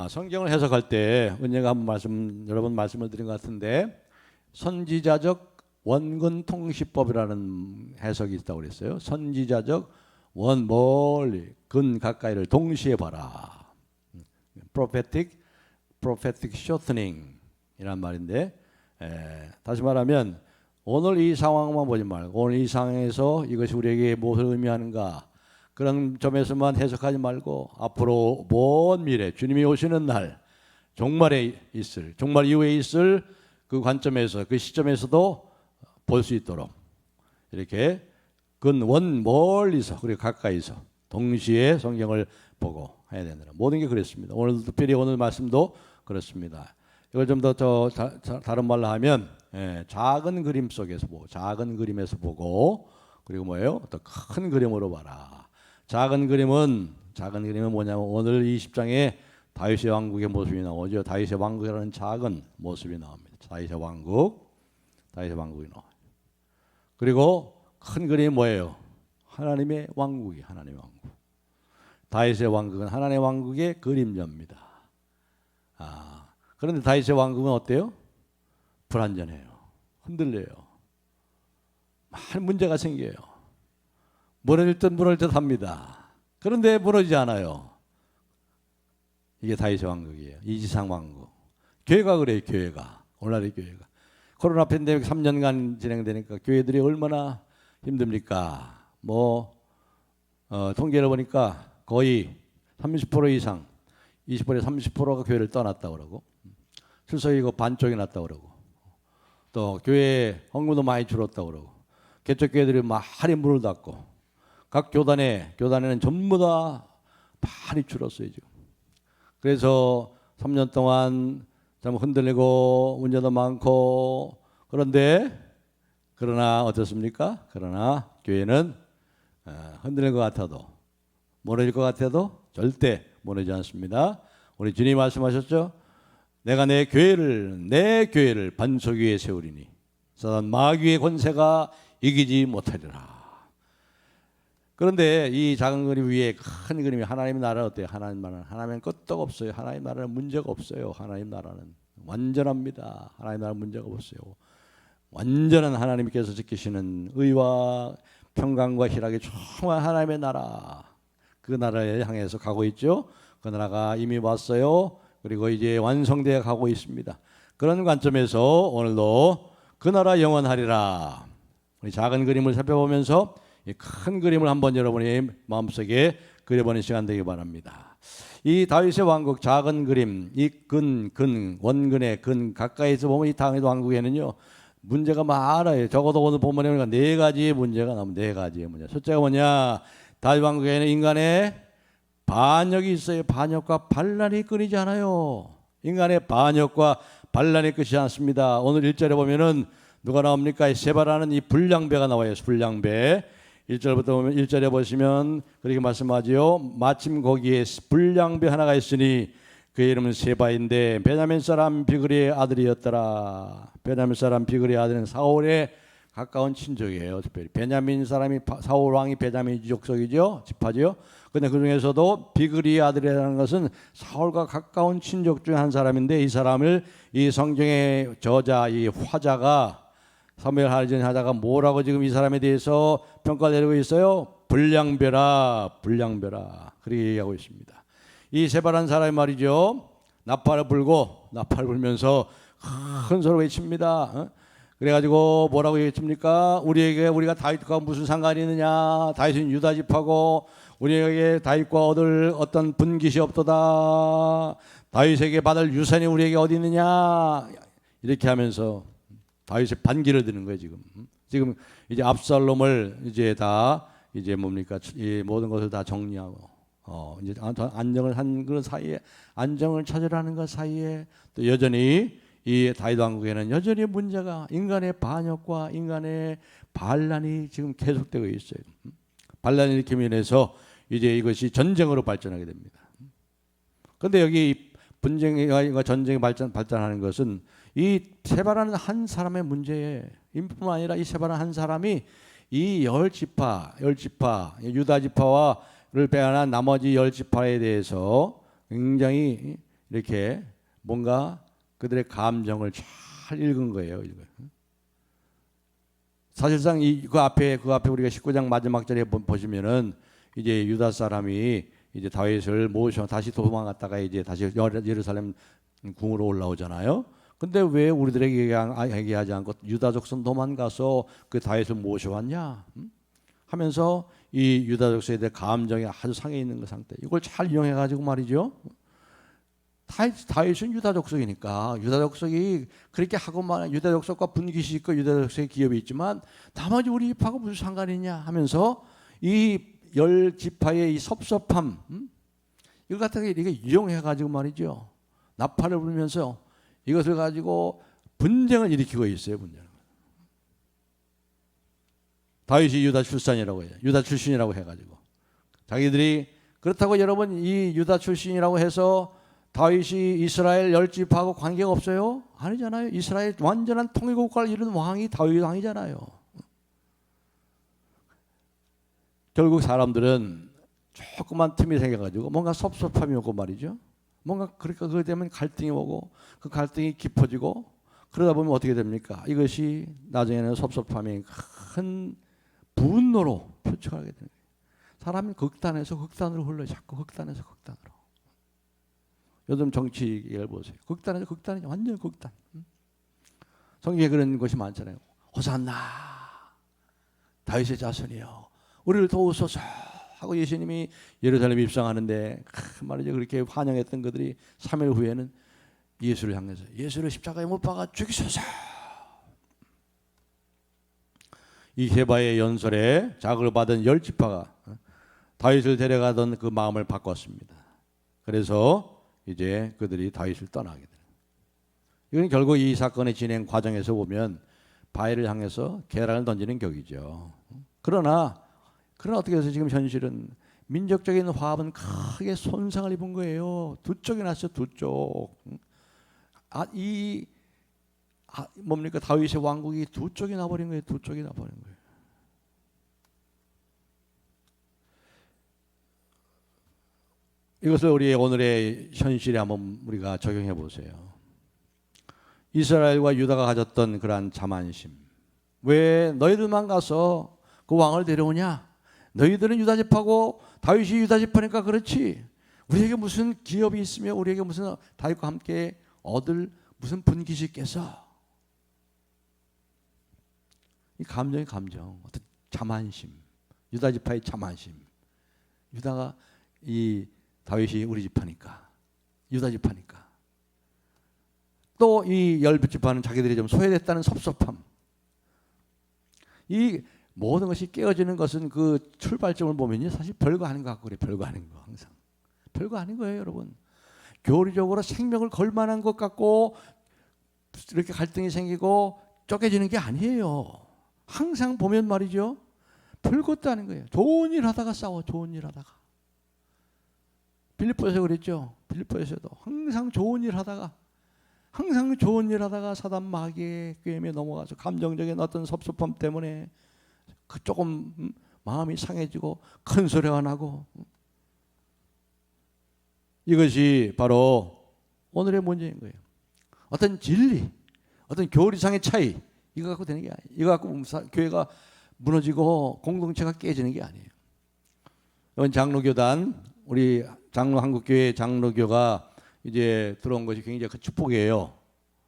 성경을 해석할 때 은혜가 여러 번 말씀을 드린 것 같은데 선지자적 원근 통시법이라는 해석이 있다고 그랬어요. 선지자적 원 멀리 근 가까이를 동시에 봐라. prophetic shortening 이란 말인데 다시 말하면 오늘 이 상황만 보지 말고 오늘 이 상황에서 이것이 우리에게 무엇을 의미하는가 그런 점에서만 해석하지 말고 앞으로 먼 미래 주님이 오시는 날 종말 이후에 있을 그 관점에서 그 시점에서도 볼 수 있도록 이렇게 근원 멀리서 그리고 가까이서 동시에 성경을 보고 해야 된다. 모든 게 그랬습니다. 오늘 특별히 오늘 말씀도 그렇습니다. 이걸 좀 더 다른 말로 하면 작은 그림 속에서 보고 작은 그림에서 보고 그리고 뭐예요? 더 큰 그림으로 봐라. 작은 그림은 뭐냐면 오늘 이 10장에 다윗의 왕국의 모습이 나오죠. 다윗의 왕국이라는 작은 모습이 나옵니다. 다윗의 왕국이 나와요. 그리고 큰 그림이 뭐예요? 하나님의 왕국이 하나님의 왕국. 다윗의 왕국은 하나님의 왕국의 그림자입니다. 그런데 다윗의 왕국은 어때요? 불완전해요. 흔들려요. 많은 문제가 생겨요. 무너질 듯 합니다. 그런데 무너지지 않아요. 이게 다윗의 왕국이에요. 이지상 왕국. 교회가 그래요. 교회가. 오늘날의 교회가. 코로나 팬데믹 3년간 진행되니까 교회들이 얼마나 힘듭니까? 통계를 보니까 거의 30% 이상 20%에 30%가 교회를 떠났다고 그러고 출석이 반쪽이 났다고 그러고 또 교회 헌금도 많이 줄었다고 그러고 개척교회들이 많이 문을 닫고 각 교단에는 전부 다 많이 줄었어요 지금. 그래서 3년 동안 좀 흔들리고 문제도 많고 그러나 어떻습니까? 그러나 교회는 흔들릴 것 같아도 무너질 것 같아도 절대 무너지지 않습니다. 우리 주님이 말씀하셨죠? 내가 내 교회를 반석 위에 세우리니 사단 마귀의 권세가 이기지 못하리라. 그런데 이 작은 그림 위에 큰 그림이 하나님의 나라는 어때요? 하나님은 끄떡 없어요. 하나님 나라는 문제가 없어요. 하나님 나라는 완전합니다. 하나님 나라는 문제가 없어요. 완전한 하나님께서 지키시는 의와 평강과 희락이 충만한 하나님의 나라. 그 나라에 향해서 가고 있죠. 그 나라가 이미 왔어요. 그리고 이제 완성되어 가고 있습니다. 그런 관점에서 오늘도 그 나라 영원하리라. 우리 작은 그림을 살펴보면서 이 큰 그림을 한번 여러분의 마음속에 그려보는 시간 되기 바랍니다. 이 다윗의 왕국 작은 그림, 이 원근의 근 가까이서 보면 이 다윗 왕국에는요 문제가 많아요. 적어도 오늘 본문에 네 가지의 문제가 나옵니다. 네 가지의 문제. 첫째가 뭐냐? 다윗 왕국에는 인간의 반역이 있어요. 반역과 반란이 끊이지 않아요. 인간의 반역과 반란이 끊이지 않습니다. 오늘 1절에 보면은 누가 나옵니까? 세바라는 이 불량배가 나와요. 불량배. 1절부터 보면 1절에 보시면 그렇게 말씀하지요. 마침 거기에 불량배 하나가 있으니 그의 이름은 세바인데 베냐민 사람 비그리의 아들이었더라. 베냐민 사람 비그리의 아들은 사울의 가까운 친족이에요. 특별히 베냐민 사람이 사울 왕이 베냐민 족속이죠. 지파죠. 그런데 그 중에서도 비그리의 아들이라는 것은 사울과 가까운 친족 중에 한 사람인데 이 사람을 이 성경의 저자 이 화자가 사무엘 하나전 하자가 뭐라고 지금 이 사람에 대해서 평가를 내리고 있어요? 불량배라. 그렇게 얘기하고 있습니다. 이 세바라는 사람이 말이죠. 나팔을 불면서 큰 소리로 외칩니다. 그래가지고 뭐라고 외칩니까? 우리가 다윗과 무슨 상관이 있느냐? 다윗은 유다 지파고 우리에게 다윗과 얻을 어떤 분깃이 없도다. 다윗에게 받을 유산이 우리에게 어디 있느냐? 이렇게 하면서 다윗의 반기를 드는 거예요 지금 이제 압살롬을 이제 뭡니까 이 모든 것을 다 정리하고 이제 안정을 한 그 사이에 안정을 찾으라는 것 사이에 또 여전히 이 다윗 왕국에는 여전히 문제가 인간의 반역과 인간의 반란이 지금 계속되고 있어요. 반란이 일으킴으로 인해서 이제 이것이 전쟁으로 발전하게 됩니다. 그런데 여기 분쟁과 전쟁이 발전하는 것은 이 세바라는 한 사람의 문제에 인뿐만 아니라 이 세바라는 한 사람이 이 열 지파 유다 지파와를 빼앗은 나머지 열 지파에 대해서 굉장히 이렇게 뭔가 그들의 감정을 잘 읽은 거예요. 사실상 그 앞에 우리가 19장 마지막 절에 보시면은 이제 유다 사람이 이제 다윗을 모셔 다시 도망갔다가 이제 다시 예루살렘 궁으로 올라오잖아요. 근데 왜 우리들에게 얘기하지 않고 유다 족속 도망가서 그 다윗을 모셔왔냐 하면서 이 유다 족속에 대해 감정이 아주 상해 있는 그 상태. 이걸 잘 이용해 가지고 말이죠. 다윗은 유다 족속이니까 유다 족속이 그렇게 하고만 유다 족속과 분깃이 있고 유다 족속의 기업이 있지만 나머지 우리 집하고 무슨 상관이 있냐 하면서 이 열 지파의 이 섭섭함 이걸 갖다가 이렇게 이용해 가지고 말이죠. 나팔을 불면서 이것을 가지고 분쟁을 일으키고 있어요. 분쟁. 다윗이 유다 출산이라고 해요. 유다 출신이라고 해가지고 자기들이 그렇다고 여러분 이 유다 출신이라고 해서 다윗이 이스라엘 열 지파하고 관계가 없어요? 아니잖아요. 이스라엘 완전한 통일국가를 이룬 왕이 다윗 왕이잖아요. 결국 사람들은 조그만 틈이 생겨가지고 뭔가 섭섭함이 오고 말이죠. 뭔가 그러니까 그것 때문에 갈등이 오고 그 갈등이 깊어지고 그러다 보면 어떻게 됩니까? 이것이 나중에는 섭섭함이 큰 분노로 표출하게 되는 거예요. 사람이 극단에서 극단으로 흘러요. 자꾸 극단에서 극단으로. 요즘 정치 얘기를 보세요. 극단에서 극단이 완전 극단. 성경에 그런 것이 많잖아요. 호산나 다윗의 자손이여 우리를 도우소서 하고 예수님이 예루살렘 입성하는데 말이죠. 그렇게 환영했던 그들이 3일 후에는 예수를 향해서 예수를 십자가에 못 박아 죽이소서. 이 게바의 연설에 자극을 받은 열 지파가 다윗을 데려가던 그 마음을 바꿨습니다. 그래서 이제 그들이 다윗을 떠나게 돼요. 이건 결국 이 사건의 진행 과정에서 보면 바알을 향해서 계란을 던지는 격이죠. 그러나 어떻게 해서 지금 현실은 민족적인 화합은 크게 손상을 입은 거예요. 두 쪽이 났어요. 두 쪽. 뭡니까? 다윗의 왕국이 두 쪽이 나버린 거예요. 두 쪽이 나버린 거예요. 이것을 우리 오늘의 현실에 한번 우리가 적용해 보세요. 이스라엘과 유다가 가졌던 그러한 자만심. 왜 너희들만 가서 그 왕을 데려오냐? 너희들은 유다 지파고 다윗이 유다 지파니까 그렇지. 우리에게 무슨 기업이 있으며 우리에게 무슨 다윗과 함께 얻을 무슨 분깃이 있겠어? 이 감정, 어떤 자만심, 유다 지파의 자만심. 유다가 이 다윗이 우리 지파니까, 유다 지파니까. 또 이 열 지파는 자기들이 좀 소외됐다는 섭섭함. 이 모든 것이 깨어지는 것은 그 출발점을 보면요, 사실 별거 아닌 것 같고 그래. 별거 아닌 거 항상. 별거 아닌 거예요, 여러분. 교리적으로 생명을 걸 만한 것 같고 이렇게 갈등이 생기고 쪼개지는 게 아니에요. 항상 보면 말이죠. 별것도 아닌 거예요. 좋은 일 하다가 싸워. 좋은 일 하다가. 빌립보에서 그랬죠. 빌립보에서도 항상 좋은 일 하다가 사단 마귀의 꾀임에 넘어가서 감정적인 어떤 섭섭함 때문에 그 조금 마음이 상해지고 큰 소리가 나고 이것이 바로 오늘의 문제인 거예요. 어떤 진리, 어떤 교리상의 차이 이거 갖고 되는 게 아니에요. 이거 갖고 교회가 무너지고 공동체가 깨지는 게 아니에요. 이번 장로교단 우리 한국교회 장로교가 이제 들어온 것이 굉장히 큰 축복이에요.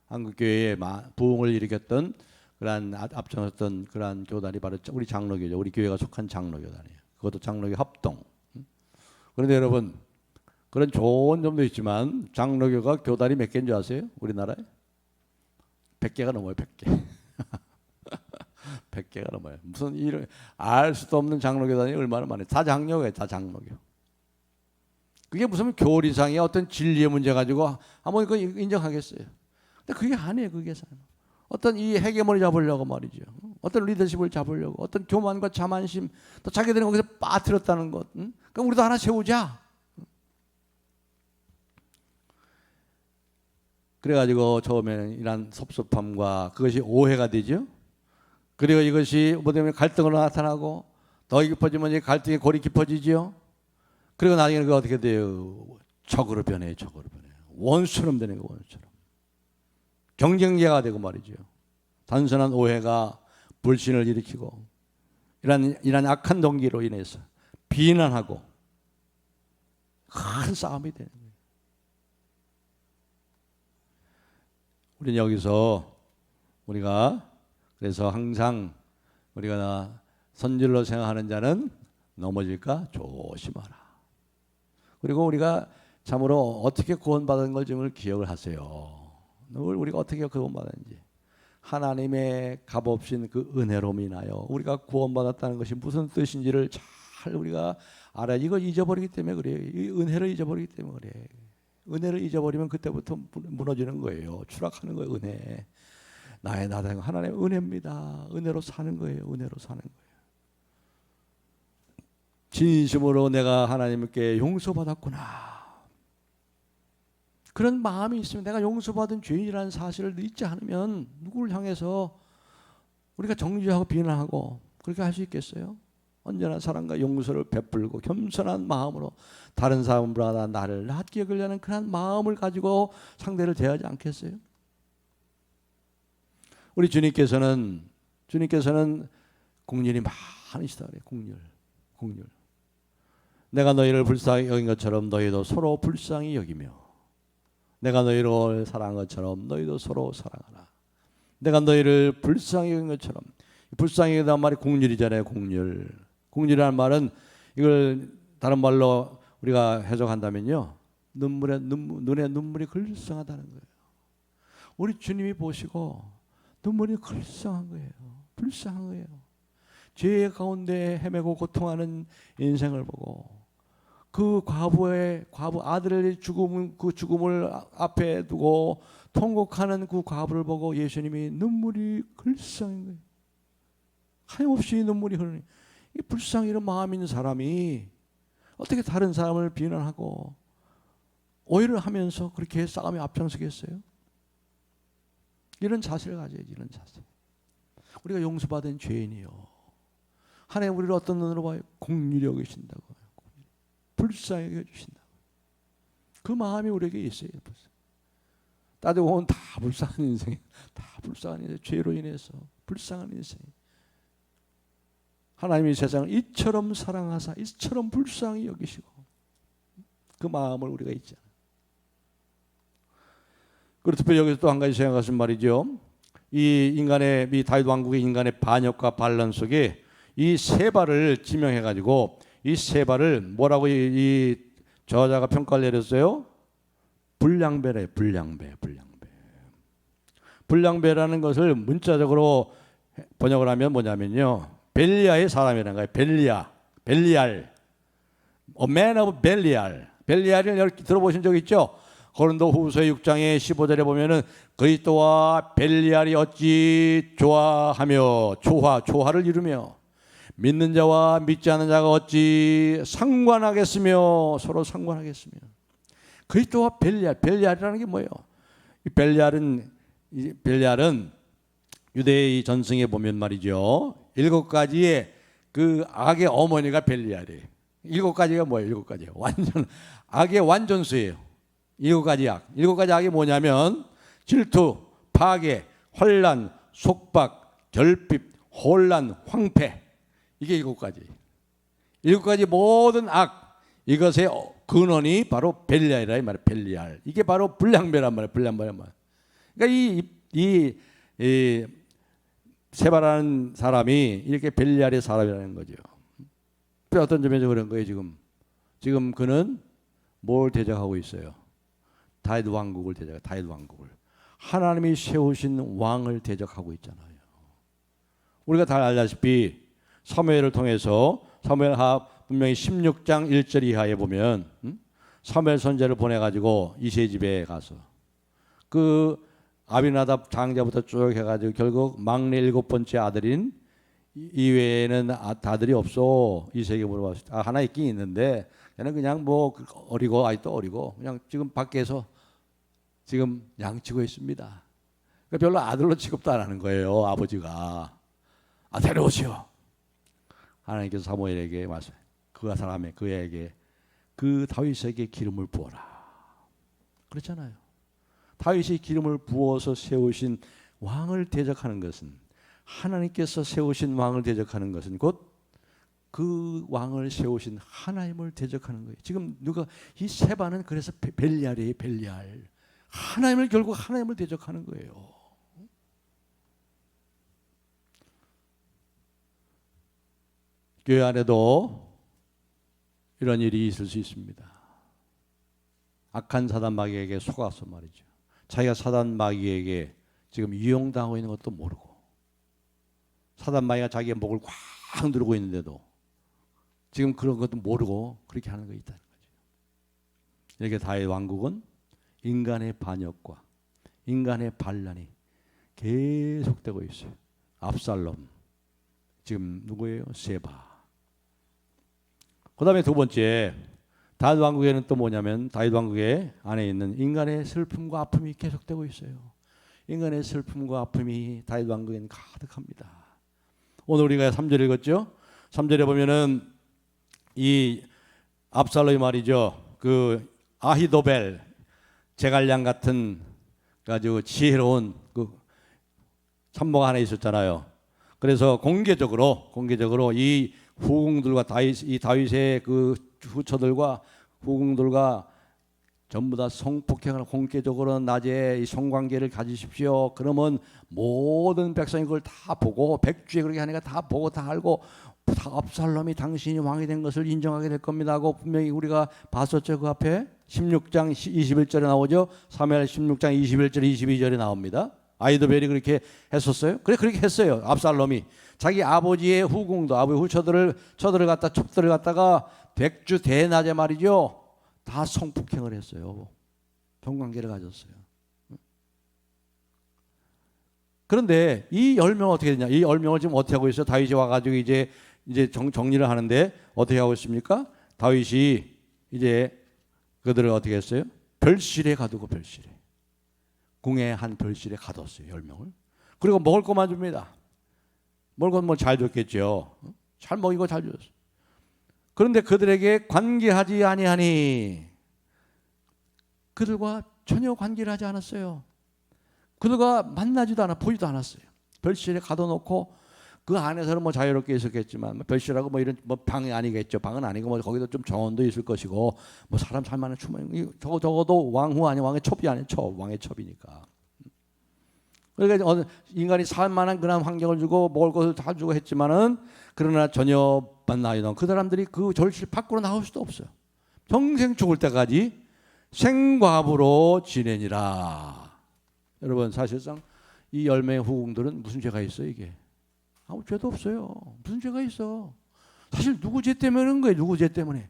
한국교회의 부흥을 일으켰던 그러한 앞장섰던 그러한 교단이 바로 우리 장로교죠. 우리 교회가 속한 장로교단이에요. 그것도 장로교 합동. 그런데 여러분 그런 좋은 점도 있지만 장로교가 교단이 몇 개인 줄 아세요? 우리나라에? 100개가 넘어요. 100개. 100개가 넘어요. 무슨 이런 알 수도 없는 장로교단이 얼마나 많아요. 다 장로교예요. 다 장로교. 그게 무슨 교리상의 어떤 진리의 문제 가지고 한번 그거 인정하겠어요. 근데 그게 아니에요. 그게 어떤 이 헤게모니 잡으려고 말이죠. 어떤 리더십을 잡으려고 어떤 교만과 자만심 또 자기들이 거기서 빠뜨렸다는 것. 그러니까 우리도 하나 세우자. 그래가지고 처음에는 이런 섭섭함과 그것이 오해가 되죠. 그리고 이것이 뭐 때문에 갈등으로 나타나고 더 깊어지면 이제 갈등의 골이 깊어지죠. 그리고 나중에는 그 어떻게 돼요? 적으로 변해요. 적으로 변해요. 원수처럼 되는 거 원수처럼. 경쟁자가 되고 말이죠. 단순한 오해가 불신을 일으키고 이런 악한 동기로 인해서 비난하고 큰 싸움이 되는 거예요. 우리는 여기서 우리가 그래서 항상 우리가 선질로 생각하는 자는 넘어질까 조심하라. 그리고 우리가 참으로 어떻게 구원받은 걸 좀 기억을 하세요. 늘 우리가 어떻게 구원받았는지. 하나님의 값없인 그 은혜로움이 나요. 우리가 구원받았다는 것이 무슨 뜻인지를 잘 우리가 알아야. 이걸 잊어버리기 때문에 그래요. 이 은혜를 잊어버리기 때문에 그래. 은혜를 잊어버리면 그때부터 무너지는 거예요. 추락하는 거예요. 은혜. 나의 나다는 하나님의 은혜입니다. 은혜로 사는 거예요. 은혜로 사는 거예요. 진심으로 내가 하나님께 용서받았구나. 그런 마음이 있으면 내가 용서받은 죄인이라는 사실을 잊지 않으면 누구를 향해서 우리가 정죄하고 비난하고 그렇게 할 수 있겠어요? 언제나 사랑과 용서를 베풀고 겸손한 마음으로 다른 사람보다 나를 낮게 여기려는 그런 마음을 가지고 상대를 대하지 않겠어요? 우리 주님께서는 긍휼이 많으시다 그래요. 긍휼. 내가 너희를 불쌍히 여긴 것처럼 너희도 서로 불쌍히 여기며 내가 너희를 사랑한 것처럼 너희도 서로 사랑하라. 내가 너희를 불쌍히 여긴 것처럼. 불쌍히 여긴다는 말이 긍휼이잖아요. 긍휼이라는 말은 이걸 다른 말로 우리가 해석한다면요, 눈에 눈물이 글썽하다는 거예요. 우리 주님이 보시고 눈물이 글썽한 거예요. 불쌍한 거예요. 죄 가운데 헤매고 고통하는 인생을 보고 그 과부 아들의 죽음을 앞에 두고 통곡하는 그 과부를 보고 예수님이 눈물이 글썽인 거예요. 하염없이 눈물이 흐르는. 이 불쌍히 이런 마음 있는 사람이 어떻게 다른 사람을 비난하고 오해를 하면서 그렇게 싸움에 앞장서겠어요? 이런 자세를 가져야지. 이런 자세. 우리가 용서받은 죄인이요, 하나님 우리를 어떤 눈으로 봐요? 긍휼히 여기신다고. 불쌍히 여겨주신다. 그 마음이 우리에게 있어요. 따지고 보면 다 불쌍한 인생, 다 불쌍한 인생, 죄로 인해서 불쌍한 인생. 하나님이 세상을 이처럼 사랑하사 이처럼 불쌍히 여기시고 그 마음을 우리가 있잖아요. 그리고 특별히 여기서 또 한 가지 생각하신 말이죠. 이 다윗 왕국의 인간의 반역과 반란 속에 이 세 발을 지명해 가지고 이 세 발을 뭐라고 이 저자가 평가를 내렸어요? 불량배래. 불량배라는 것을 문자적으로 번역을 하면 뭐냐면요, 벨리알의 사람이라는 거예요. 벨리알. A man of 벨리알. 벨리알을 들어보신 적 있죠? 고린도후서 6장의 15절에 보면은 그리스도와 벨리알이 어찌 조화하며 조화를 이루며 믿는 자와 믿지 않는 자가 어찌 상관하겠으며 서로 상관하겠으며. 그리스도와 벨리알이라는 게 뭐예요? 이 벨리알은 유대의 전승에 보면 말이죠, 7가지의 그 악의 어머니가 벨리알이에요. 7가지가 뭐예요? 7가지 완전 악의 완전수예요. 7가지 악. 7가지 악이 뭐냐면 질투, 파괴, 환난, 속박, 결핍, 혼란, 황폐. 이게 7가지. 7가지 모든 악, 이것의 근원이 바로 벨리알이라 이 말이에요. 벨리알. 이게 바로 불량배란 말이에요. 불량배란 말. 그러니까 이 세바라는 사람이 이렇게 벨리알의 사람이라는 거죠. 어떤 점에서 그런 거예요. 지금 그는 뭘 대적하고 있어요? 다윗 왕국을 대적하고, 다윗 왕국을, 하나님이 세우신 왕을 대적하고 있잖아요. 우리가 다 알다시피 사무엘을 통해서 사무엘하 분명히 16장 1절 이하에 보면 사무엘 선지자를 보내가지고 이세 집에 가서 그 아비나답 장자부터 쭉 해가지고 결국 막내 7번째 아들인 이외에는 아들이 없어. 이세에게 물어봤을 때 하나 있긴 있는데 걔는 그냥 뭐 어리고 아직도 어리고 그냥 지금 밖에서 지금 양치고 있습니다. 그러니까 별로 아들로 취급도 안 하는 거예요. 아버지가. 데려오시오. 하나님께서 사무엘에게 말씀, 그에게 그 다윗에게 기름을 부어라. 그렇잖아요. 다윗이 기름을 부어서 세우신 왕을 대적하는 것은, 하나님께서 세우신 왕을 대적하는 것은 곧 그 왕을 세우신 하나님을 대적하는 거예요. 지금 누가 이 세바는 그래서 벨리알이에요. 벨리알. 하나님을 결국 하나님을 대적하는 거예요. 교회 안에도 이런 일이 있을 수 있습니다. 악한 사단 마귀에게 속아서 말이죠. 자기가 사단 마귀에게 지금 이용당하고 있는 것도 모르고, 사단 마귀가 자기의 목을 꽉 누르고 있는데도 지금 그런 것도 모르고 그렇게 하는 거 있다는 거죠. 이렇게 다윗 왕국은 인간의 반역과 인간의 반란이 계속되고 있어요. 압살롬, 지금 누구예요? 세바. 그 다음에 두 번째, 다윗 왕국에는 또 뭐냐면 다윗 왕국의 안에 있는 인간의 슬픔과 아픔이 계속되고 있어요. 인간의 슬픔과 아픔이 다윗 왕국에는 가득합니다. 오늘 우리가 3절 읽었죠? 3절에 보면은 이 압살롬이 말이죠. 그 아히도벨 제갈량 같은 아주 지혜로운 그 참모가 하나 있었잖아요. 그래서 공개적으로 이 후궁들과 다윗의 그 후처들과 후궁들과 전부 다 성폭행을 공개적으로 낮에 이 성관계를 가지십시오. 그러면 모든 백성이 그걸 다 보고, 백주에 그렇게 하니까 다 보고 다 알고, 다 압살롬이 당신이 왕이 된 것을 인정하게 될 겁니다 하고 분명히 우리가 봤었죠. 그 앞에 16장 21절에 나오죠. 사무엘 16장 21절 22절에 나옵니다. 아히도벨이 그렇게 했었어요. 그렇게 했어요. 압살롬이 자기 아버지의 후궁도, 아버지 후처들을 첩들을 갖다가 백주 대낮에 말이죠, 다 성폭행을 했어요. 성관계를 가졌어요. 그런데 이 10명 어떻게 되냐? 이 10명을 지금 어떻게 하고 있어요? 다윗이 와가지고 이제 정리를 하는데 어떻게 하고 있습니까? 다윗이 이제 그들을 어떻게 했어요? 별실에 가두고, 별실에, 궁의 한 별실에 가뒀어요. 10명을. 그리고 먹을 것만 줍니다. 먹을 건 뭐 잘 줬겠죠. 잘 먹이고 잘 줬어요. 그런데 그들에게 관계하지 아니하니, 그들과 전혀 관계를 하지 않았어요. 그들과 만나지도 않아, 보지도 않았어요. 별실에 가둬놓고 그 안에서는 뭐 자유롭게 있었겠지만, 별실하고 뭐 이런 뭐 방이 아니겠죠. 방은 아니고 뭐 거기도 좀 정원도 있을 것이고, 뭐 사람 살만한 주머니, 적어도 왕후 아니 왕의 첩이 아닌 첩, 왕의 첩이니까. 그러니까 인간이 살만한 그런 환경을 주고 먹을 것을 다 주고 했지만은, 그러나 전혀 만나이던 그 사람들이 그 절실 밖으로 나올 수도 없어요. 평생 죽을 때까지 생과부로 지내니라. 여러분, 사실상 이 10명의 후궁들은 무슨 죄가 있어요? 이게 아무 죄도 없어요. 무슨 죄가 있어? 사실 누구 죄 때문에 그런 거예요? 누구 죄 때문에?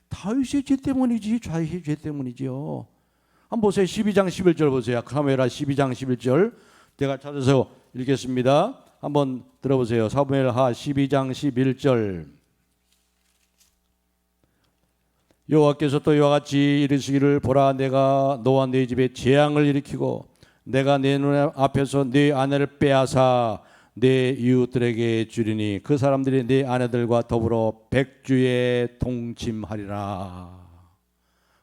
다윗의 죄 때문이지, 다윗의 죄 때문이지요. 한번 보세요. 12장 11절 보세요. 사무엘하 12장 11절 제가 찾아서 읽겠습니다. 한번 들어보세요. 사무엘하 12장 11절. 여호와께서 또 이와 같이 이르시기를, 보라, 내가 너와 네 집에 재앙을 일으키고 내가 내 눈 앞에서 네 아내를 빼앗아 내 이웃들에게 주리니 그 사람들이 네 아내들과 더불어 백주에 동침하리라.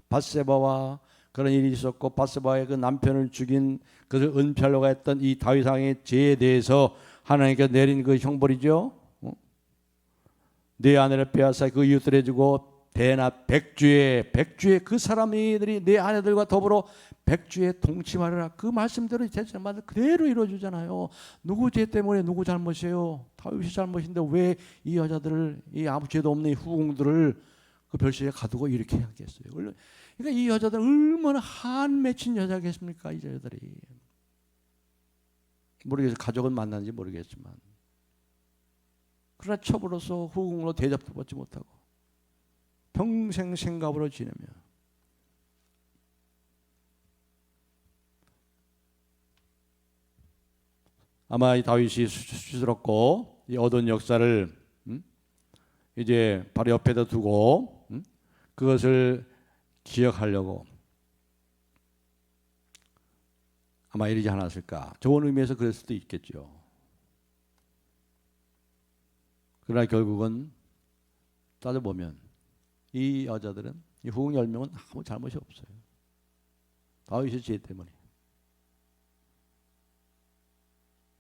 밧세바와 그런 일이 있었고, 밧세바의 그 남편을 죽인 그를 은폐하려고 했던 이 다윗 왕의 죄에 대해서 하나님께서 내린 그 형벌이죠. 네 아내를 빼앗아 그 이웃들에 주고 대낮 백주에 그 사람들이 내 아내들과 더불어 백주에 동침하리라. 그 말씀대로 제자마다 그대로 이루어지잖아요. 누구 죄 때문에 누구 잘못이에요? 다윗이 잘못인데 왜 이 여자들을, 이 아무 죄도 없는 이 후궁들을 그 별실에 가두고 이렇게 하겠어요? 그러니까 이 여자들은 얼마나 한 맺힌 여자겠습니까? 이 여자들이. 모르겠어요. 가족은 만났는지 모르겠지만, 그러나 첩으로서 후궁으로 대접도 받지 못하고 평생 생갑으로 지내며, 아마 이 다윗이 수치스럽고 이 어두운 역사를 이제 바로 옆에다 두고 그것을 기억하려고 아마 이러지 않았을까. 좋은 의미에서 그럴 수도 있겠죠. 그러나 결국은 따져보면 이 여자들은, 이 후궁 10명은 아무 잘못이 없어요. 다윗의 지혜 때문에.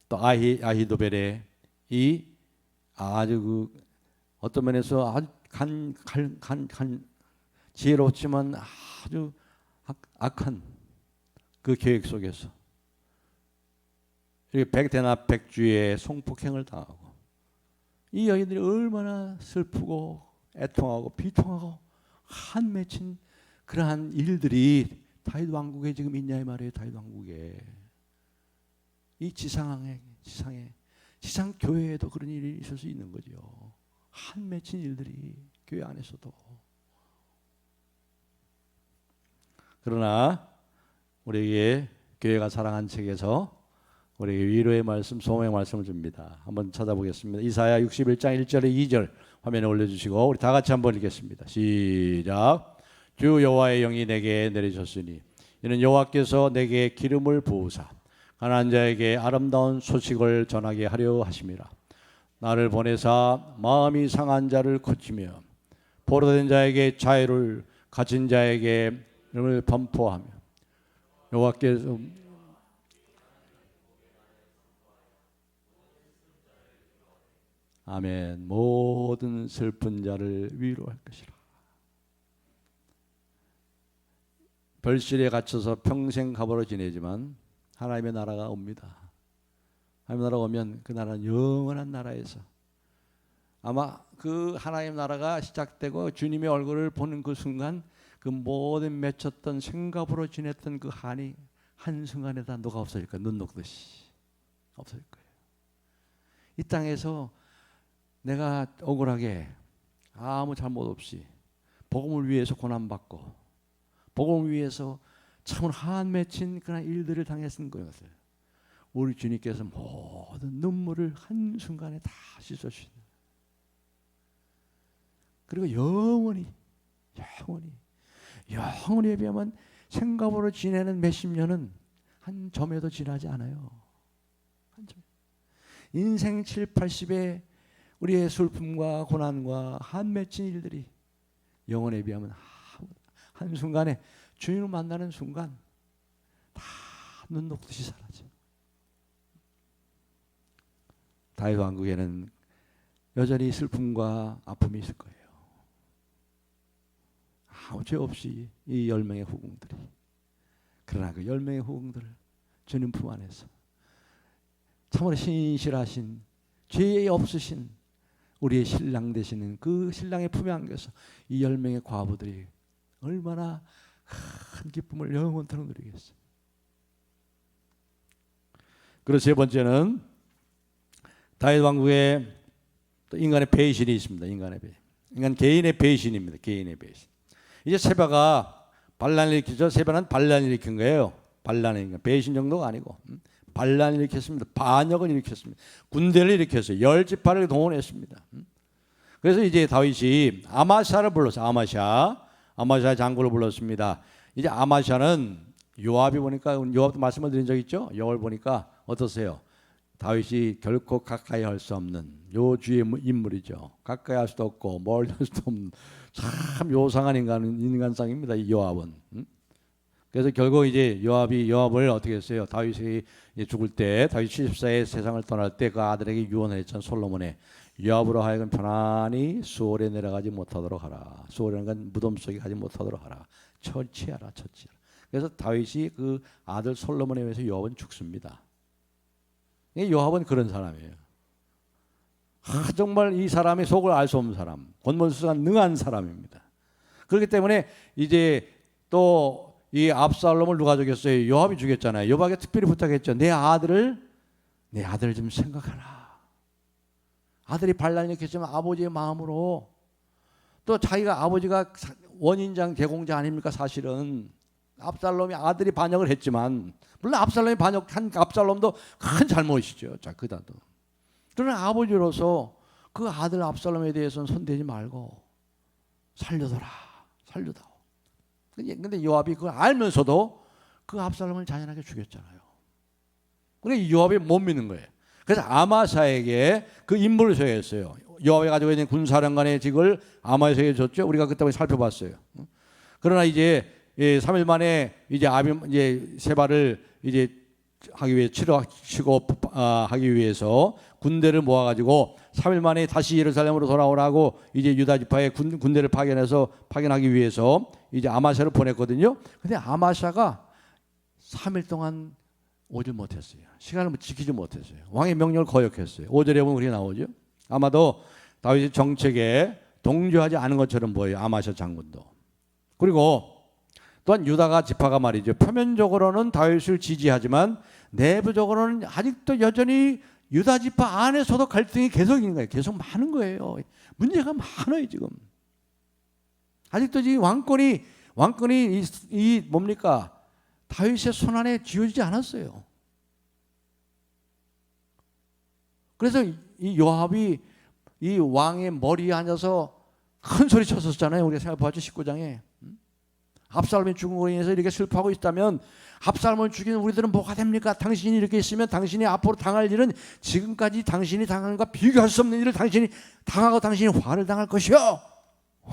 또 아히도벨의 이 아주 그 어떤 면에서 아주 지혜롭지만 아주 악한 그 계획 속에서 이렇게 백대납백주의 성폭행을 당하고, 이 여인들이 얼마나 슬프고 애통하고 비통하고 한 맺힌 그러한 일들이 다윗 왕국에 지금 있냐 이 말이에요. 다윗 왕국에, 이 지상 교회에도 그런 일이 있을 수 있는 거죠. 한 맺힌 일들이 교회 안에서도. 그러나 우리에게 교회가 사랑한 책에서 우리에게 위로의 말씀, 소망의 말씀을 줍니다. 한번 찾아보겠습니다. 이사야 61장 1절에 2절 화면에 올려주시고 우리 다 같이 한번 읽겠습니다. 시작. 주 여호와의 영이 내게 내리셨으니 이는 여호와께서 내게 기름을 부으사 가난한 자에게 아름다운 소식을 전하게 하려 하심이라. 나를 보내사 마음이 상한 자를 고치며 포로된 자에게 자유를, 갇힌 자에게 이름을 선포하며 여호와께서 아멘. 모든 슬픈 자를 위로할 것이라. 별실에 갇혀서 평생 가보로 지내지만 하나님의 나라가 옵니다. 하나님의 나라가 오면 그 나라는 영원한 나라에서 아마 그 하나님의 나라가 시작되고 주님의 얼굴을 보는 그 순간 그 모든 맺혔던 생각으로 지냈던 그 한이 한순간에 다 녹아 없어질 거예요. 눈 녹듯이 없어질 거예요. 이 땅에서 내가 억울하게 아무 잘못 없이 복음을 위해서 고난받고 복음을 위해서 참 한 맺힌 그런 일들을 당했던 것을 우리 주님께서 모든 눈물을 한순간에 다 씻어주시는, 그리고 영원히 비하면 생각으로 지내는 몇십 년은 한 점에도 지나지 않아요. 한 점. 인생 7, 80에 우리의 슬픔과 고난과 한 맺힌 일들이 영원에 비하면 한순간에 주님을 만나는 순간 다 눈 녹듯이 사라져. 다윗 왕국에는 여전히 슬픔과 아픔이 있을 거예요. 아무 죄 없이 이 10명의 후궁들이, 그러나 그 10명의 후궁들을 주님 품 안에서 참으로 신실하신 죄 없으신 우리의 신랑 되시는 그 신랑의 품에 안겨서 이 10명의 과부들이 얼마나 큰 기쁨을 영원토록 누리겠어요. 그리고 세 번째는 다윗 왕국에 또 인간의 배신이 있습니다. 인간 개인의 배신입니다. 개인의 배신. 이제 세바가 반란을 일으키죠. 세바는 반란을 일으킨 거예요. 반란이니까 배신 정도가 아니고 반란을 일으켰습니다. 반역을 일으켰습니다. 군대를 일으켰어요. 10지파를 동원했습니다. 그래서 이제 다윗이 아마샤를 불렀어요. 아마샤 장군을 불렀습니다. 이제 아마샤는 요압이 보니까, 요압도 말씀을 드린 적 있죠. 요압을 보니까 어떠세요? 다윗이 결코 가까이 할 수 없는 요 주의 인물이죠. 가까이 할 수도 없고 멀리 할 수도 없는 참 요상한 인간상입니다. 이 요압은. 그래서 결국 이제 요압을 어떻게 했어요? 다윗이 죽을 때, 다윗 74에 세상을 떠날 때 그 아들에게 유언을 했잖아요. 솔로몬에 요압으로 하여금 편안히 수월에 내려가지 못하도록 하라. 수월이라는 건 무덤 속에 가지 못하도록 하라. 처치하라. 그래서 다윗이 그 아들 솔로몬에 의해서 요압은 죽습니다. 요압은 그런 사람이에요. 정말 이 사람의 속을 알 수 없는 사람, 권문수가 능한 사람입니다. 그렇기 때문에 이제 또 이 압살롬을 누가 죽였어요? 요압이 죽였잖아요. 요압에게 특별히 부탁했죠. 내 아들 좀 생각하라. 아들이 반란을 일으켰지만 아버지의 마음으로, 또 자기가 아버지가 원인장 제공자 아닙니까? 사실은 압살롬이 아들이 반역을 했지만, 물론 압살롬이 반역한 압살롬도 큰 잘못이죠. 자, 그다도. 그러나 아버지로서 그 아들 압살롬에 대해서는 손대지 말고 살려둬라. 근데 요압이 그걸 알면서도 그 압살롬을 잔인하게 죽였잖아요. 그러니까 요압이 못 믿는 거예요. 그래서 아마샤에게 그 임무를 소개했어요. 요압이 가지고 있는 군사령관의 직을 아마샤에게 줬죠. 우리가 그때 살펴봤어요. 그러나 이제 3일 만에 이제 이제 세바를 이제 하기 위해 치료하시고 하기 위해서 군대를 모아가지고 3일 만에 다시 예루살렘으로 돌아오라고 이제 유다 지파의 군대를 파견하기 위해서 이제 아마샤를 보냈거든요. 근데 아마샤가 3일 동안 오질 못했어요. 시간을 지키지 못했어요. 왕의 명령을 거역했어요. 5절에 보면 그렇게 나오죠. 아마도 다윗의 정책에 동조하지 않은 것처럼 보여요. 아마샤 장군도. 그리고 또한 유다가 지파가 말이죠. 표면적으로는 다윗을 지지하지만 내부적으로는 아직도 여전히 유다 지파 안에서도 갈등이 계속 있는 거예요. 계속 많은 거예요. 문제가 많아요 지금. 아직도 지금 왕권이 이 뭡니까? 다윗의 손 안에 쥐어지지 않았어요. 그래서 이 요압이 이 왕의 머리에 앉아서 큰 소리 쳤었잖아요. 우리가 생각해보죠. 19장에. 압살롬이 죽은 거에 인해서 이렇게 슬퍼하고 있다면 압살롬을 죽인 우리들은 뭐가 됩니까? 당신이 이렇게 있으면 당신이 앞으로 당할 일은 지금까지 당신이 당한 것과 비교할 수 없는 일을 당신이 당하고 당신이 화를 당할 것이요.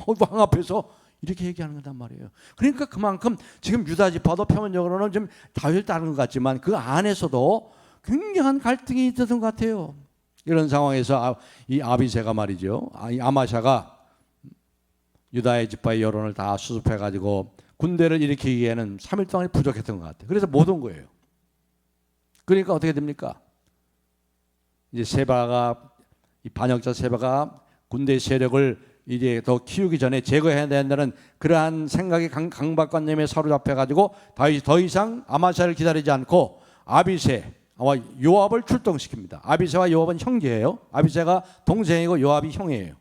왕 앞에서 이렇게 얘기하는 거단 말이에요. 그러니까 그만큼 지금 유다 지파도 표면적으로는 좀 다윗을 따르는 것 같지만 그 안에서도 굉장한 갈등이 있었던 것 같아요. 이런 상황에서 이 아비새가 말이죠. 이 아마샤가 유다의 지파의 여론을 다 수습해가지고 군대를 일으키기에는 3일 동안이 부족했던 것 같아요. 그래서 못 온 거예요. 그러니까 어떻게 됩니까? 이제 이 반역자 세바가 군대 세력을 이제 더 키우기 전에 제거해야 된다는 그러한 생각의 강박관념에 사로잡혀가지고 다윗이 더 이상 아마샤를 기다리지 않고 아비새와 요압을 출동시킵니다. 아비새와 요압은 형제예요. 아비새가 동생이고 요압이 형이에요.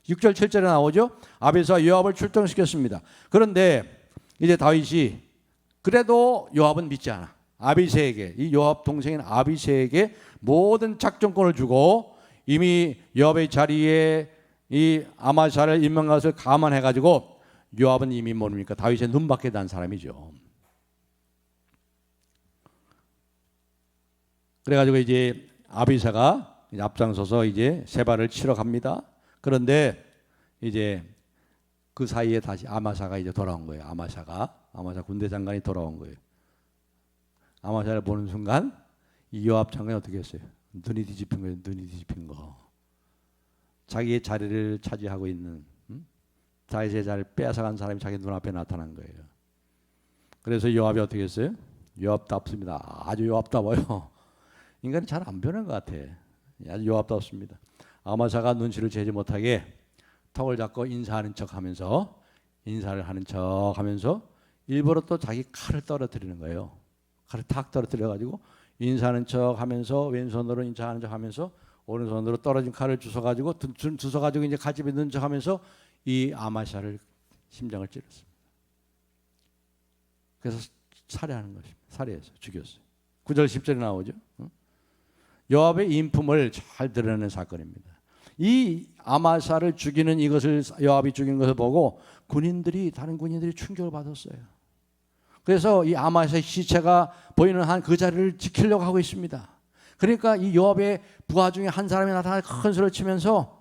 6절 7절에 나오죠. 아비새와 요압을 출동시켰습니다. 그런데 이제 다윗이 그래도 요압은 믿지 않아. 아비새에게, 이 요압 동생인 아비새에게 모든 작전권을 주고 이미 요압의 자리에 이 아마샤를 임명한 것을 감안해가지고 요압은 이미 뭡니까? 다윗의 눈밖에 난 사람이죠. 그래가지고 이제 아비새가 앞장서서 이제 세바를 치러 갑니다. 그런데 이제 그 사이에 다시 아마샤가 이제 돌아온 거예요. 아마샤 군대 장관이 돌아온 거예요. 아마샤를 보는 순간 이 요압 장관이 어떻게 했어요? 눈이 뒤집힌 거예요. 눈이 뒤집힌 거. 자기의 자리를 차지하고 있는 다윗의 자리를 빼앗아간 사람이 자기 눈앞에 나타난 거예요. 그래서 요압이 어떻게 했어요? 요압답습니다. 아주 요압답어요. 인간이 잘 안 변한 것 같아. 아주 요압답습니다. 아마샤가 눈치를 채지 못하게 턱을 잡고 인사를 하는 척 하면서 일부러 또 자기 칼을 떨어뜨리는 거예요. 칼을 탁 떨어뜨려가지고 인사하는 척 하면서 왼손으로 인사하는 척 하면서 오른손으로 떨어진 칼을 주워가지고 이제 가집에 넣는 척 하면서 이 아마샤를 심장을 찔렀습니다. 그래서 살해하는 것입니다. 살해해서 죽였어요. 9절 10절에 나오죠. 요압의 인품을 잘 드러내는 사건입니다. 이 아마샤를 죽이는 이것을 요압이 죽인 것을 보고 다른 군인들이 충격을 받았어요. 그래서 이 아마샤의 시체가 보이는 한 그 자리를 지키려고 하고 있습니다. 그러니까 이 요압의 부하 중에 한 사람이 나타나 큰 소리를 치면서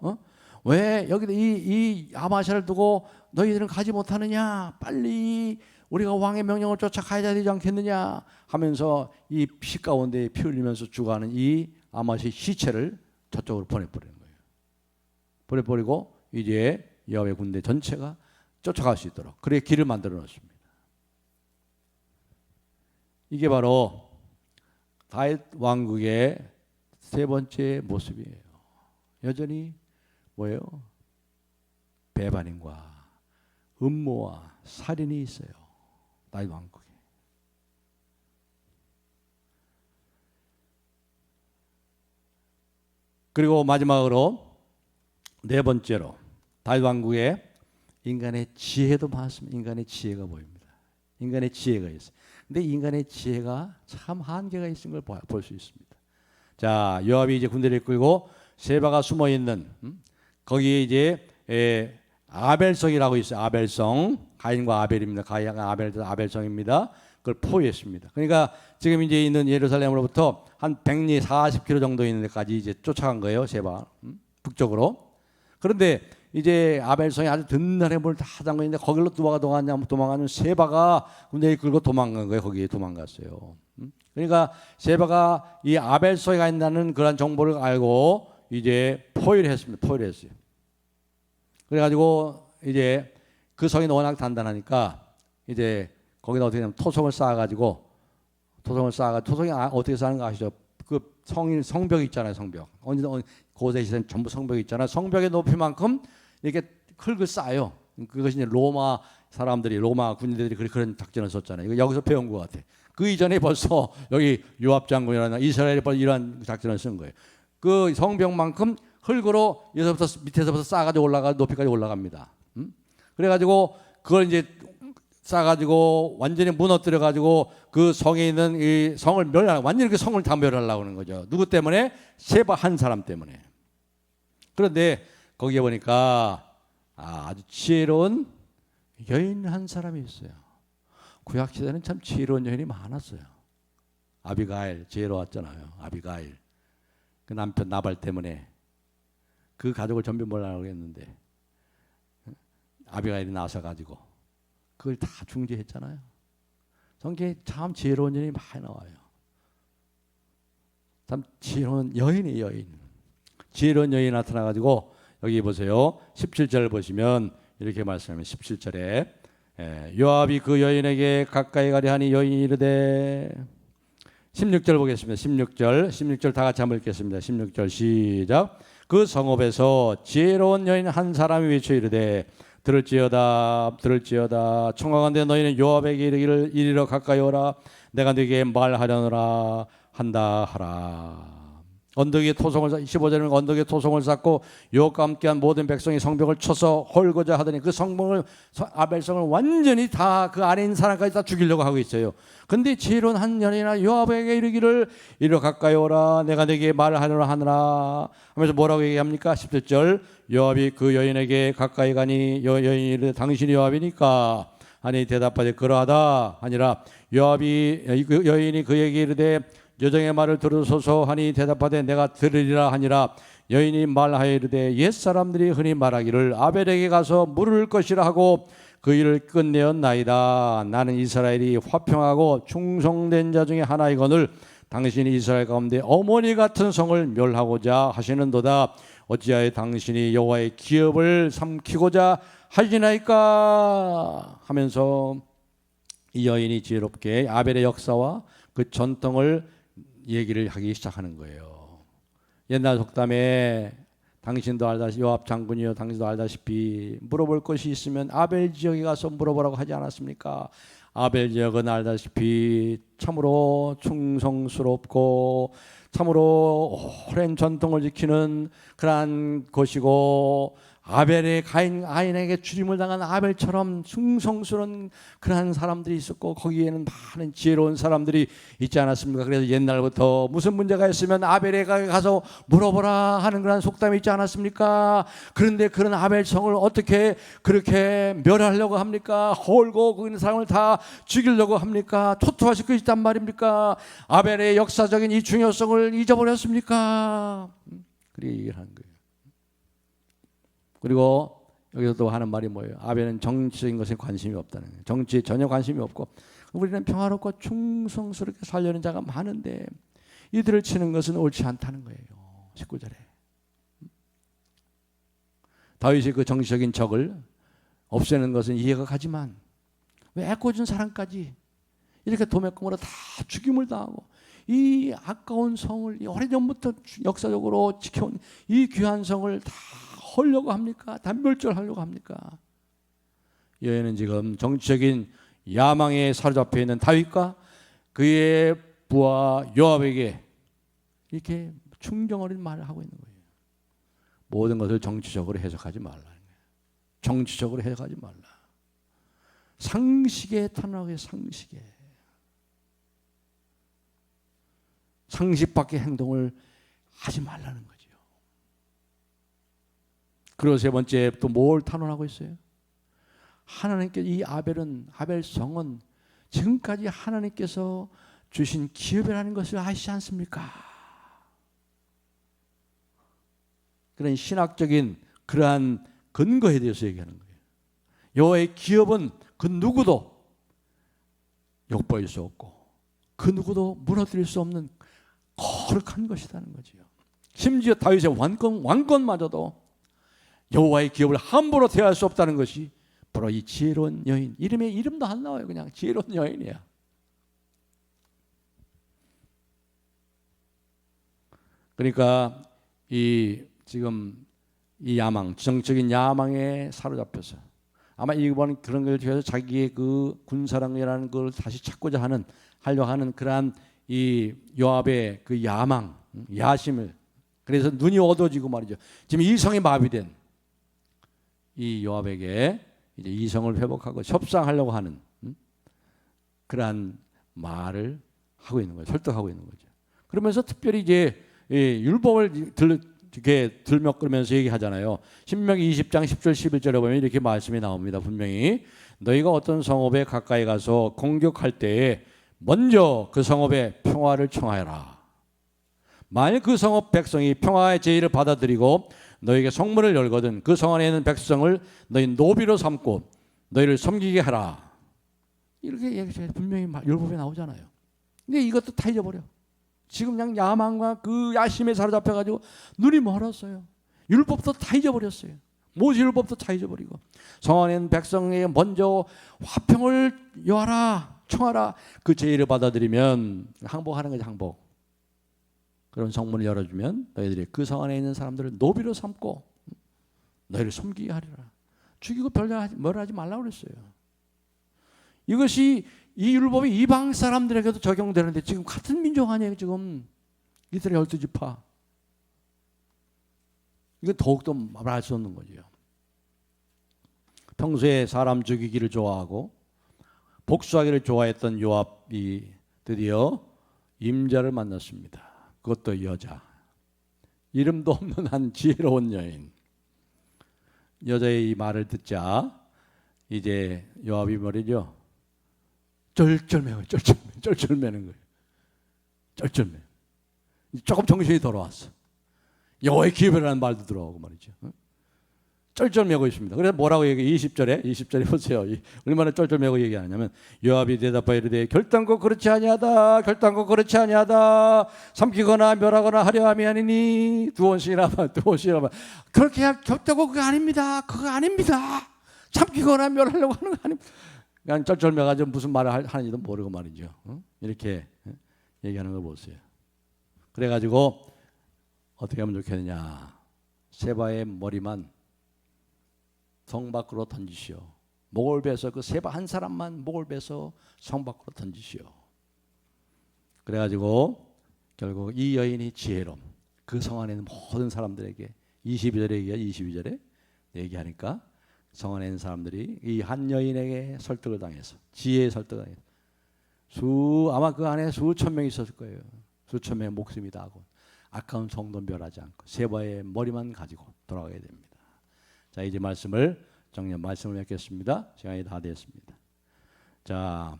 왜 여기 이 아마샤를 두고 너희들은 가지 못하느냐? 빨리 우리가 왕의 명령을 쫓아가야 되지 않겠느냐? 하면서 이 피 가운데 피 흘리면서 죽어가는 이 아마샤의 시체를 저쪽으로 보내버리는 거예요. 보내버리고 이제 요압의 군대 전체가 쫓아갈 수 있도록 그래 길을 만들어 놓습니다. 이게 바로 다윗 왕국의 세 번째 모습이에요. 여전히 뭐예요? 배반인과 음모와 살인이 있어요. 다윗 왕국에. 그리고 마지막으로 네 번째로 다윗 왕국에 인간의 지혜도 많습니다. 인간의 지혜가 보입니다. 인간의 지혜가 있어요. 근데 인간의 지혜가 참 한계가 있는 걸 볼 수 있습니다. 자, 요압이 이제 군대를 이끌고 세바가 숨어 있는 거기에 이제 아벨성이라고 있어요. 아벨성. 가인과 아벨입니다. 가인과 아벨성입니다. 그걸 포위했습니다. 그러니까 지금 이제 있는 예루살렘으로부터 한 140km 정도 있는 데까지 이제 쫓아간 거예요. 세바 북쪽으로. 그런데 이제 아벨성이 아주 든든해 문을 다 잠궈 있는데 거기로 누가 도망가냐면 세바가 군대에 끌고 도망간 거예요. 거기에 도망갔어요. 그러니까 세바가 이 아벨성이 있다는 그런 정보를 알고 이제 포위를 했습니다. 포위를 했어요. 그래가지고 이제 그 성이 워낙 단단하니까 이제 거기다 어떻게 하냐면 토성을 쌓아가지고 토성이 어떻게 쌓는 거 아시죠? 그 성벽 있잖아요. 성벽. 고대 시대는 전부 성벽이 있잖아요. 성벽의 높이만큼 이렇게 흙을 쌓아요. 그것이 이제 로마 군인들이 그런 작전을 썼잖아요. 이거 여기서 배운 것 같아. 그 이전에 벌써 여기 요압 장군이라는 이스라엘이 벌써 이러한 작전을 쓴 거예요. 그 성벽만큼 흙으로 밑에서부터 쌓아가지고 높이까지 올라갑니다. 그래가지고 그걸 이제 쌓아가지고 완전히 무너뜨려가지고 그 성에 있는 이 성을 완전히 그 성을 다 멸하려고 하는 거죠. 누구 때문에? 세바 한 사람 때문에. 그런데 거기에 보니까 아주 지혜로운 여인 한 사람이 있어요. 구약 시대는 참 지혜로운 여인이 많았어요. 아비가일 지혜로웠잖아요. 아비가일 그 남편 나발 때문에 그 가족을 전부 몰라라고 했는데 아비가일이 나서가지고 그걸 다 중재했잖아요. 성경에 참 지혜로운 여인이 많이 나와요. 참 지혜로운 여인이 지혜로운 여인이 나타나가지고 여기 보세요. 17절 보시면 이렇게 말씀하면 17절에 요압이 그 여인에게 가까이 가려 하니 여인이 이르되 16절 보겠습니다. 16절 다 같이 한번 읽겠습니다. 16절 시작. 그 성읍에서 지혜로운 여인 한 사람이 외쳐 이르되 들을지어다 청하건대 너희는 요압에게 이르기를 이리로 가까이 오라 내가 네게 말하려노라 한다 하라. 언덕에 토성을 15절에는 언덕에 토성을 쌓고 요압과 함께한 모든 백성이 성벽을 쳐서 헐고자 하더니 그 아벨성을 완전히 다 그 안에 있는 사람까지 다 죽이려고 하고 있어요. 근데 지혜로운 한 여인이나 요압에게 이르기를 이리로 가까이 오라 내가 네게 말을 하려나 하느라 하면서 뭐라고 얘기합니까? 17절 요압이 그 여인에게 가까이 가니 여인이 이르되 당신이 요압이니까 하니 대답하되 그러하다 하니라. 여인이 그에게 이르되 여정의 말을 들으소서 하니 대답하되 내가 들으리라 하니라. 여인이 말하여 이르되 옛사람들이 흔히 말하기를 아벨에게 가서 물을 것이라 하고 그 일을 끝내었나이다. 나는 이스라엘이 화평하고 충성된 자 중에 하나이거늘 당신이 이스라엘 가운데 어머니 같은 성을 멸하고자 하시는도다. 어찌하여 당신이 여호와의 기업을 삼키고자 하시나이까 하면서 이 여인이 지혜롭게 아벨의 역사와 그 전통을 얘기를 하기 시작하는 거예요. 옛날 속담에 당신도 알다시피 요압 장군이요 당신도 알다시피 물어볼 것이 있으면 아벨 지역에 가서 물어보라고 하지 않았습니까? 아벨 지역은 알다시피 참으로 충성스럽고 참으로 오랜 전통을 지키는 그러한 곳이고 아벨의 가인에게 죽임을 당한 아벨처럼 충성스러운 그러한 사람들이 있었고 거기에는 많은 지혜로운 사람들이 있지 않았습니까? 그래서 옛날부터 무슨 문제가 있으면 아벨에게 가서 물어보라 하는 그런 속담이 있지 않았습니까? 그런데 그런 아벨성을 어떻게 그렇게 멸하려고 합니까? 헐고 그 사람을 다 죽이려고 합니까? 초토화시킬 수 있단 말입니까? 아벨의 역사적인 이 중요성을 잊어버렸습니까? 그렇게 얘기를 하는 거예요. 그리고 여기서 또 하는 말이 뭐예요? 아벨은 정치적인 것에 관심이 없다는 거예요. 정치에 전혀 관심이 없고 우리는 평화롭고 충성스럽게 살려는 자가 많은데 이들을 치는 것은 옳지 않다는 거예요. 19절에 다윗이 그 정치적인 적을 없애는 것은 이해가 가지만 왜 애꿎은 사람까지 이렇게 도매금으로 다 죽임을 당하고 이 아까운 성을 오래전부터 역사적으로 지켜온 이 귀한 성을 다 헐려고 합니까? 단멸절하려고 합니까? 여인은 지금 정치적인 야망에 사로잡혀 있는 다윗과 그의 부하 요압에게 이렇게 충정 어린 말을 하고 있는 거예요. 모든 것을 정치적으로 해석하지 말라. 정치적으로 해석하지 말라. 상식에 탄원하게 상식에. 상식 밖의 행동을 하지 말라는 거죠. 그리고 세 번째 또 뭘 탄원하고 있어요? 하나님께 이 아벨성은 지금까지 하나님께서 주신 기업이라는 것을 아시지 않습니까? 그런 신학적인 그러한 근거에 대해서 얘기하는 거예요. 여호와의 기업은 그 누구도 욕보일 수 없고 그 누구도 무너뜨릴 수 없는 거룩한 것이라는 거죠. 심지어 다윗의 왕권마저도 여호와의 기업을 함부로 대할 수 없다는 것이 바로 이 지혜로운 여인. 이름도 안 나와요. 그냥 지혜로운 여인이야. 그러니까 지금 이 야망, 지정적인 야망에 사로잡혀서 아마 이번 그런 걸 통해서 자기의 그 군사랑이라는 걸 다시 찾고자 하려고 하는 그러한 이 요압의 그 야망, 야심을, 그래서 눈이 어두워지고 말이죠. 지금 이성이 마비된 이 요압에게 이제 이성을 회복하고 협상하려고 하는 그러한 말을 하고 있는 거예요. 설득하고 있는 거죠. 그러면서 특별히 이제 율법을 이렇게 들먹거리면서 얘기하잖아요. 신명기 20장 10절 11절에 보면 이렇게 말씀이 나옵니다. 분명히 너희가 어떤 성읍에 가까이 가서 공격할 때에 먼저 그 성읍에 평화를 청하여라. 만일 그 성읍 백성이 평화의 제의를 받아들이고 너희에게 성문을 열거든 그 성 안에 있는 백성을 너희 노비로 삼고 너희를 섬기게 하라. 이렇게 얘기해서 분명히 율법에 나오잖아요. 근데 이것도 다 잊어버려. 지금 그냥 야망과 그 야심에 사로잡혀가지고 눈이 멀었어요. 율법도 다 잊어버렸어요. 모세 율법도 다 잊어버리고 성 안에 있는 백성에게 먼저 화평을 요하라, 청하라. 그 제의를 받아들이면 항복하는 거지, 항복. 그런 성문을 열어주면 너희들이 그 성 안에 있는 사람들을 노비로 삼고 너희를 섬기게 하리라. 죽이고 뭐라 하지 말라고 그랬어요. 이것이 이 율법이 이방 사람들에게도 적용되는데 지금 같은 민족 아니에요. 지금 이스라엘 12지파. 이건 더욱더 말할 수 없는 거죠. 평소에 사람 죽이기를 좋아하고 복수하기를 좋아했던 요압이 드디어 임자를 만났습니다. 그것도 여자. 이름도 없는 한 지혜로운 여인. 여자의 이 말을 듣자 이제 요압이 말이죠. 쩔쩔매는 거예요. 쩔쩔매. 조금 정신이 돌아왔어. 여호와의 기업이라는 말도 들어오고 말이죠. 쩔쩔매고 있습니다. 그래서 뭐라고 얘기해? 20절에 보세요. 얼마나 쩔쩔매고 얘기하냐면 요압이 대답하여 이르되 결단코 그렇지 아니하다. 삼키거나 멸하거나 하려 함이 아니니 두 번씩이나 그렇게 결단코 그거 아닙니다. 삼키거나 멸하려고 하는 거 아닙니다. 그냥 쩔쩔매가지고 무슨 말을 하는지도 모르고 말이죠. 이렇게 얘기하는 걸 보세요. 그래가지고 어떻게 하면 좋겠느냐. 세바의 머리만 성 밖으로 던지시오. 목을 베서 그 세바 한 사람만 목을 베서 성 밖으로 던지시오. 그래가지고 결국 이 여인이 지혜로움. 그 성 안에 있는 모든 사람들에게 22절에 얘기하니까 성 안에 있는 사람들이 이 한 여인에게 설득을 당해서 지혜의 설득을 당해서 아마 그 안에 수천 명이 있었을 거예요. 수천 명의 목숨이 다하고 아까운 성도 멸하지 않고 세바의 머리만 가지고 돌아가게 됩니다. 자, 이제 말씀을 맺겠습니다. 시간이 다 됐습니다. 자,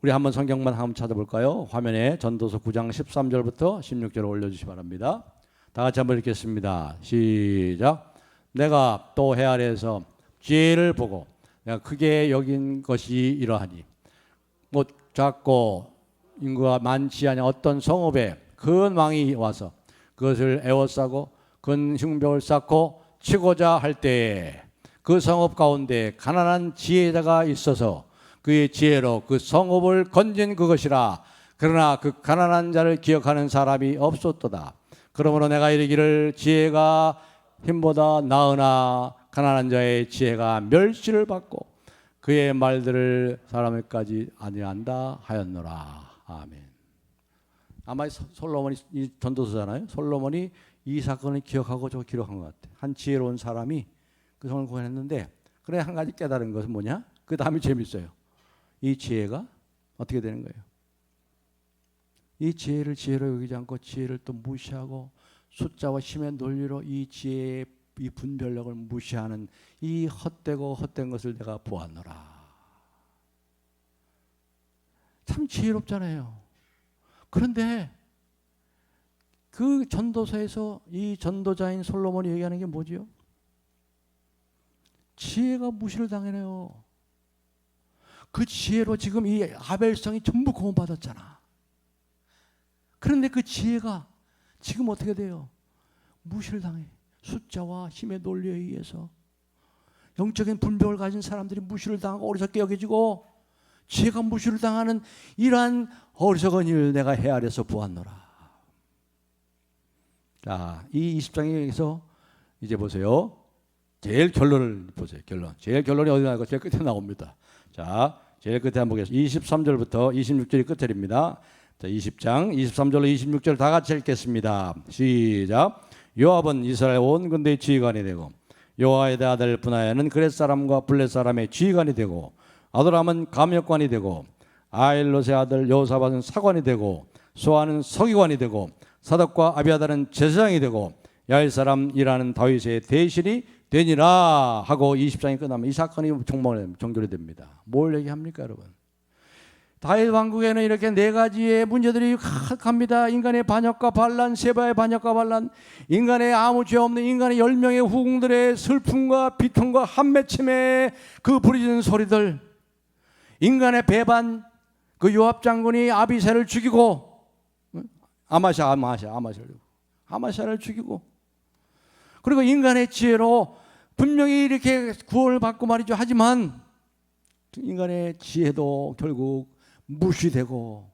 우리 한번 성경만 한번 찾아볼까요? 화면에 전도서 9장 13절부터 16절을 올려주시기 바랍니다. 다 같이 한번 읽겠습니다. 시작. 내가 또 해 아래에서 지혜를 보고 내가 크게 여긴 것이 이러하니 못 작고 인구가 많지 않은 어떤 성읍에 큰 왕이 와서 그것을 에워싸고 큰 흉벽을 쌓고 치고자 할 때에 그 성읍 가운데 가난한 지혜자가 있어서 그의 지혜로 그 성읍을 건진 그것이라. 그러나 그 가난한 자를 기억하는 사람이 없었도다. 그러므로 내가 이르기를 지혜가 힘보다 나으나 가난한 자의 지혜가 멸시를 받고 그의 말들을 사람에까지 아니한다 하였노라. 아멘. 아마 솔로몬이 이 전도서잖아요. 솔로몬이 이 사건을 기억하고 저 기록한 것 같아요. 한 지혜로운 사람이 그 성을 구원했는데 그래 한 가지 깨달은 것은 뭐냐? 그 다음이 재밌어요. 이 지혜가 어떻게 되는 거예요? 이 지혜를 지혜로 여기지 않고 지혜를 또 무시하고 숫자와 힘의 논리로 이 지혜의 이 분별력을 무시하는 이 헛된 것을 내가 보았노라. 참 지혜롭잖아요. 그런데 그 전도서에서 이 전도자인 솔로몬이 얘기하는 게 뭐지요? 지혜가 무시를 당해요. 그 지혜로 지금 이 아벨성이 전부 구원받았잖아. 그런데 그 지혜가 지금 어떻게 돼요? 무시를 당해. 숫자와 힘의 논리에 의해서 영적인 분별을 가진 사람들이 무시를 당하고 어리석게 여겨지고 지혜가 무시를 당하는 이러한 어리석은 일을 내가 헤아려서 보았노라. 자, 이 20장에서 이제 보세요. 제일 결론을 보세요. 제일 결론이 어디 나고 제일 끝에 나옵니다. 자, 제일 끝에 한번 보겠습니다. 23절부터 26절이 끝입니다. 자, 20장 23절로 26절 다 같이 읽겠습니다. 시작. 요압은 이스라엘 온 군대의 지휘관이 되고 요아의 아들 분하야는 그렛 사람과 블렛 사람의 지휘관이 되고 아도람은 감역관이 되고 아일롯의 아들 요사밧은 사관이 되고 소아는 서기관이 되고 사독과 아비아달은 제사장이 되고 야일 사람 일하는 다윗의 대신이 되니라 하고 20장이 끝나면 이 사건이 종결이 됩니다. 뭘 얘기합니까, 여러분? 다윗 왕국에는 이렇게 네 가지의 문제들이 가득합니다. 인간의 반역과 반란, 세바의 반역과 반란, 인간의 아무 죄 없는 인간의 10명의 후궁들의 슬픔과 비통과 한맺힘의 그 부르짖는 소리들, 인간의 배반, 그 요압 장군이 아비새를 죽이고 아마샤를 죽이고, 그리고 인간의 지혜로 분명히 이렇게 구원을 받고 말이죠. 하지만 인간의 지혜도 결국 무시되고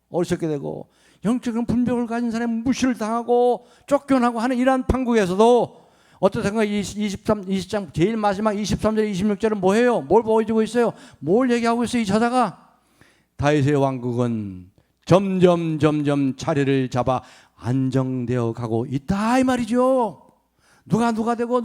어리석게 되고 영적인 분별을 가진 사람이 무시를 당하고 쫓겨나고 하는 이러한 판국에서도 어떻든가 20장 제일 마지막 23절 26절은 뭐예요? 뭘 보여주고 있어요? 뭘 얘기하고 있어요? 이 저자가 다윗의 왕국은 점점 자리를 잡아 안정되어 가고 있다 이 말이죠. 누가 되고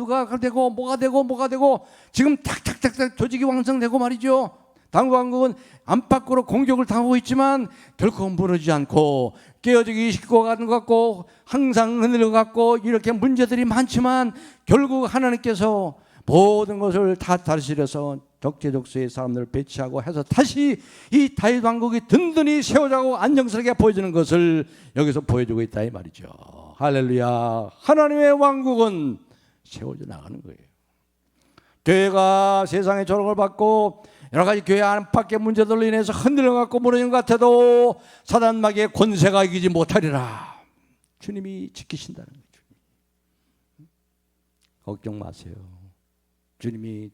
뭐가 되고 지금 탁탁탁탁 조직이 왕성되고 말이죠. 당국 왕국은 안팎으로 공격을 당하고 있지만 결코 무너지지 않고 깨어지기 쉽고 가는 것 같고 항상 흔들려갖고 이렇게 문제들이 많지만 결국 하나님께서 모든 것을 다 다스려서 적재적소의 사람들을 배치하고 해서 다시 이 다윗 왕국이 든든히 세워자고 안정스럽게 보여지는 것을 여기서 보여주고 있다 이 말이죠. 할렐루야. 하나님의 왕국은 세워져 나가는 거예요. 교회가 세상의 조롱을 받고 여러 가지 교회 안팎의 문제들로 인해서 흔들려갖고 무너진 것 같아도 사단 마귀의 권세가 이기지 못하리라. 주님이 지키신다는 거죠. 걱정 마세요. 주님의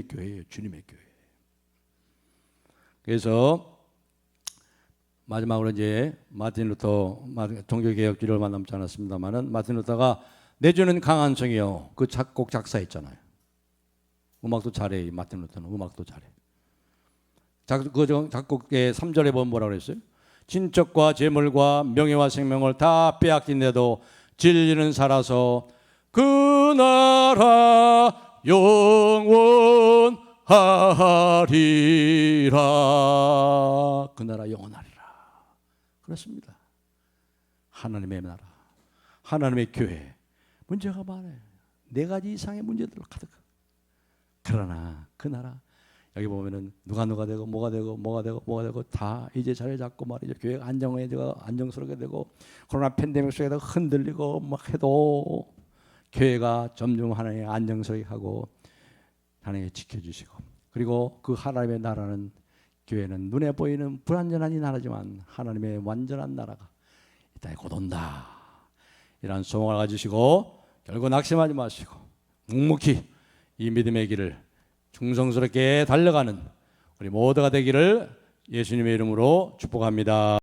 교회예요. 주님의 교회. 그래서 마지막으로 이제 마틴 루터 종교개혁주의를 얼마 남지 않았습니다만은 마틴 루터가 내주는 강한 성이요. 그 작곡 작사했잖아요. 음악도 잘해. 마틴 루터는 음악도 잘해. 그 작곡의 3절에 보면 뭐라고 그랬어요? 친척과 재물과 명예와 생명을 다 빼앗긴데도 진리는 살아서 그 나라 영원하리라. 그 나라 영원하리라. 그렇습니다. 하나님의 나라, 하나님의 교회 문제가 많아요. 4가지 이상의 문제들로 가득. 그러나 그 나라 여기 보면은 누가 되고 뭐가 되고 다 이제 자리 잡고 말이죠. 교회가 안정스럽게 되고 코로나 팬데믹 속에서 흔들리고 막 해도 교회가 점점 하나님의 안정스럽게 하고 하나님이 지켜주시고, 그리고 그 하나님의 나라는, 교회는 눈에 보이는 불완전한 이 나라지만 하나님의 완전한 나라가 이 땅에 곧 온다. 이런 소망을 가지시고 결국 낙심하지 마시고 묵묵히 이 믿음의 길을 충성스럽게 달려가는 우리 모두가 되기를 예수님의 이름으로 축복합니다.